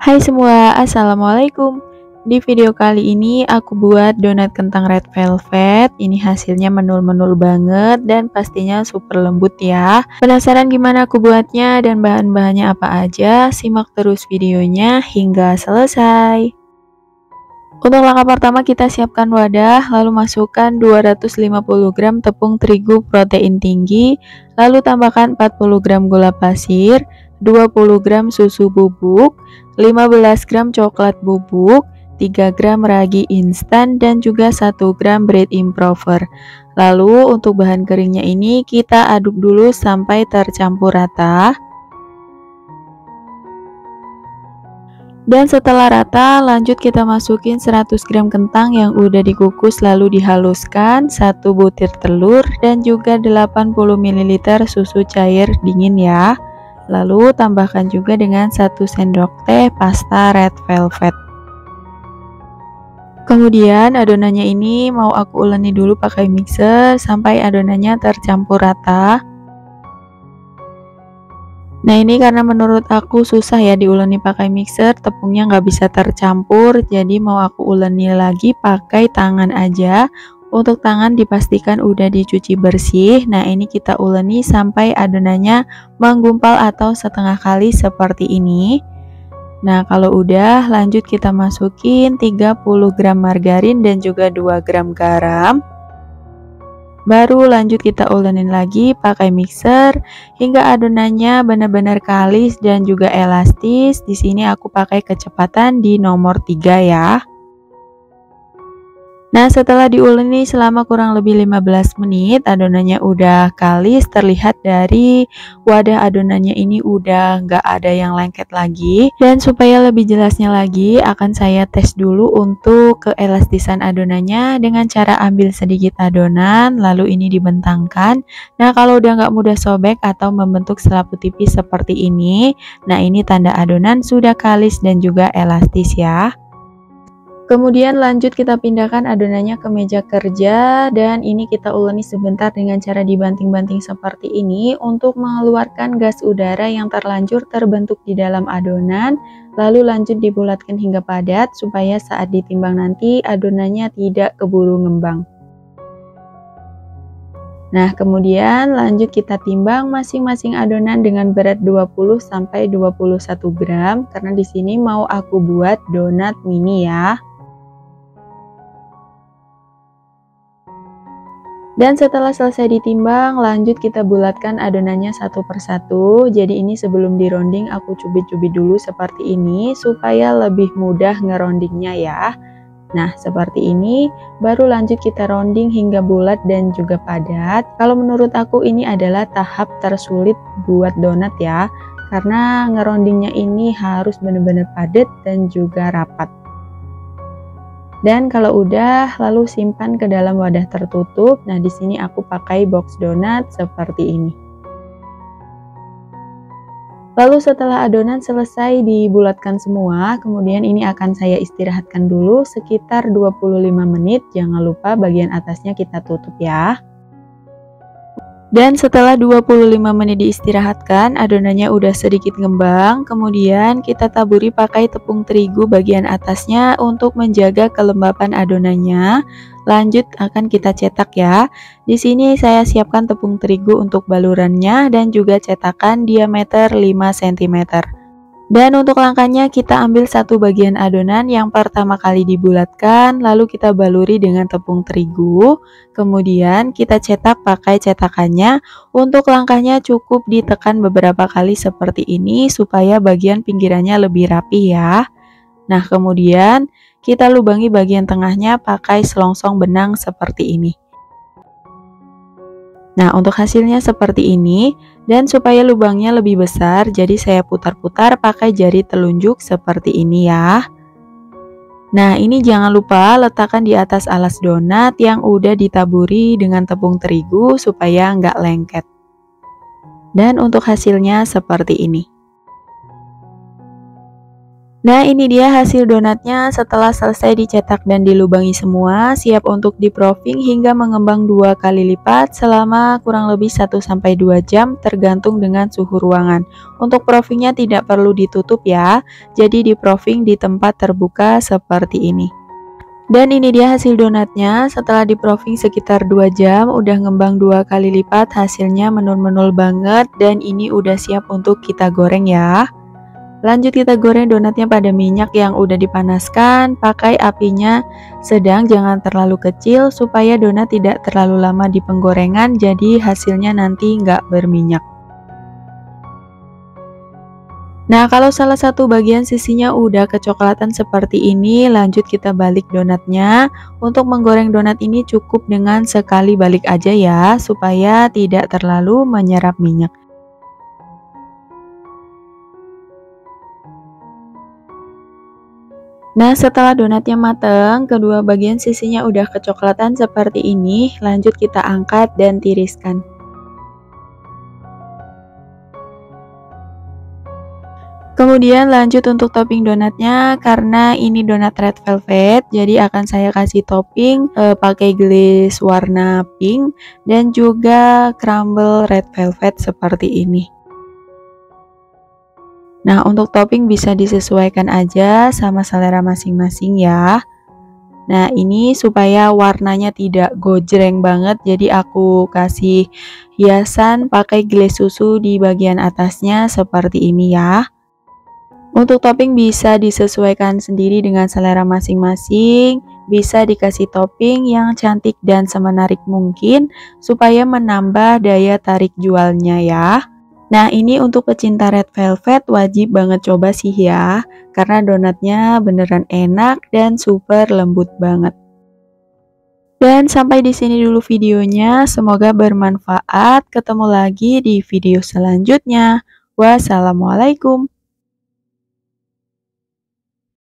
Hai semua, assalamualaikum. Di video kali ini aku buat donat kentang red velvet. Ini hasilnya menul-menul banget dan pastinya super lembut ya. Penasaran gimana aku buatnya dan bahan-bahannya apa aja? Simak terus videonya hingga selesai. Untuk langkah pertama kita siapkan wadah, lalu masukkan 250 gram tepung terigu protein tinggi, lalu tambahkan 40 gram gula pasir, 20 gram susu bubuk, 15 gram coklat bubuk, 3 gram ragi instan, dan juga 1 gram bread improver. Lalu untuk bahan keringnya ini kita aduk dulu sampai tercampur rata. Dan setelah rata, lanjut kita masukin 100 gram kentang yang udah dikukus lalu dihaluskan, 1 butir telur, dan juga 80 ml susu cair dingin ya. Lalu tambahkan juga dengan 1 sendok teh pasta red velvet. Kemudian adonannya ini mau aku uleni dulu pakai mixer sampai adonannya tercampur rata. Nah ini karena menurut aku susah ya diuleni pakai mixer, tepungnya nggak bisa tercampur, jadi mau aku uleni lagi pakai tangan aja. Untuk tangan dipastikan udah dicuci bersih. Nah ini kita uleni sampai adonannya menggumpal atau setengah kali seperti ini. Nah kalau udah, lanjut kita masukin 30 gram margarin dan juga 2 gram garam. Baru lanjut kita ulenin lagi pakai mixer hingga adonannya benar-benar kalis dan juga elastis. Di sini aku pakai kecepatan di nomor 3 ya. Nah setelah diuleni selama kurang lebih 15 menit, adonannya udah kalis, terlihat dari wadah adonannya ini udah nggak ada yang lengket lagi. Dan supaya lebih jelasnya lagi, akan saya tes dulu untuk keelastisan adonannya dengan cara ambil sedikit adonan, lalu ini dibentangkan. Nah kalau udah nggak mudah sobek atau membentuk selapu tipis seperti ini, nah ini tanda adonan sudah kalis dan juga elastis ya. Kemudian lanjut kita pindahkan adonannya ke meja kerja dan ini kita uleni sebentar dengan cara dibanting-banting seperti ini untuk mengeluarkan gas udara yang terlanjur terbentuk di dalam adonan, lalu lanjut dibulatkan hingga padat supaya saat ditimbang nanti adonannya tidak keburu ngembang. Nah kemudian lanjut kita timbang masing-masing adonan dengan berat 20-21 gram karena di sini mau aku buat donat mini ya. Dan setelah selesai ditimbang, lanjut kita bulatkan adonannya satu persatu. Jadi ini sebelum dironding aku cubit-cubit dulu seperti ini supaya lebih mudah ngerondingnya ya. Nah seperti ini, baru lanjut kita ronding hingga bulat dan juga padat. Kalau menurut aku ini adalah tahap tersulit buat donat ya, karena ngerondingnya ini harus benar-benar padat dan juga rapat. Dan kalau udah, lalu simpan ke dalam wadah tertutup. Nah, di sini aku pakai box donat seperti ini. Lalu setelah adonan selesai dibulatkan semua, kemudian ini akan saya istirahatkan dulu sekitar 25 menit. Jangan lupa bagian atasnya kita tutup ya. Dan setelah 25 menit diistirahatkan, adonannya udah sedikit ngembang. Kemudian kita taburi pakai tepung terigu bagian atasnya untuk menjaga kelembapan adonannya. Lanjut akan kita cetak ya. Di sini saya siapkan tepung terigu untuk balurannya dan juga cetakan diameter 5 cm. Dan untuk langkahnya kita ambil satu bagian adonan yang pertama kali dibulatkan, lalu kita baluri dengan tepung terigu, kemudian kita cetak pakai cetakannya. Untuk langkahnya cukup ditekan beberapa kali seperti ini supaya bagian pinggirannya lebih rapi ya. Nah kemudian kita lubangi bagian tengahnya pakai selongsong benang seperti ini. Nah untuk hasilnya seperti ini, dan supaya lubangnya lebih besar jadi saya putar-putar pakai jari telunjuk seperti ini ya. Nah ini jangan lupa letakkan di atas alas donat yang udah ditaburi dengan tepung terigu supaya nggak lengket. Dan untuk hasilnya seperti ini. Nah, ini dia hasil donatnya setelah selesai dicetak dan dilubangi semua, siap untuk di-proofing hingga mengembang 2 kali lipat selama kurang lebih 1-2 jam tergantung dengan suhu ruangan. Untuk proofingnya tidak perlu ditutup ya, jadi di-proofing di tempat terbuka seperti ini. Dan ini dia hasil donatnya, setelah di-proofing sekitar 2 jam, udah ngembang 2 kali lipat, hasilnya menul-menul banget dan ini udah siap untuk kita goreng ya. Lanjut kita goreng donatnya pada minyak yang udah dipanaskan, pakai apinya sedang, jangan terlalu kecil supaya donat tidak terlalu lama di penggorengan, jadi hasilnya nanti nggak berminyak. Nah, kalau salah satu bagian sisinya udah kecoklatan seperti ini, lanjut kita balik donatnya. Untuk menggoreng donat ini cukup dengan sekali balik aja ya, supaya tidak terlalu menyerap minyak. Nah, setelah donatnya mateng, kedua bagian sisinya udah kecoklatan seperti ini, lanjut kita angkat dan tiriskan. Kemudian lanjut untuk topping donatnya, karena ini donat red velvet, jadi akan saya kasih topping pakai glaze warna pink dan juga crumble red velvet seperti ini. Nah, untuk topping bisa disesuaikan aja sama selera masing-masing ya. Nah, ini supaya warnanya tidak gojreng banget, jadi aku kasih hiasan pakai glaze susu di bagian atasnya seperti ini ya. Untuk topping bisa disesuaikan sendiri dengan selera masing-masing, bisa dikasih topping yang cantik dan semenarik mungkin supaya menambah daya tarik jualnya ya. Nah, ini untuk pecinta red velvet wajib banget coba sih ya, karena donatnya beneran enak dan super lembut banget. Dan sampai di sini dulu videonya, semoga bermanfaat. Ketemu lagi di video selanjutnya. Wassalamualaikum.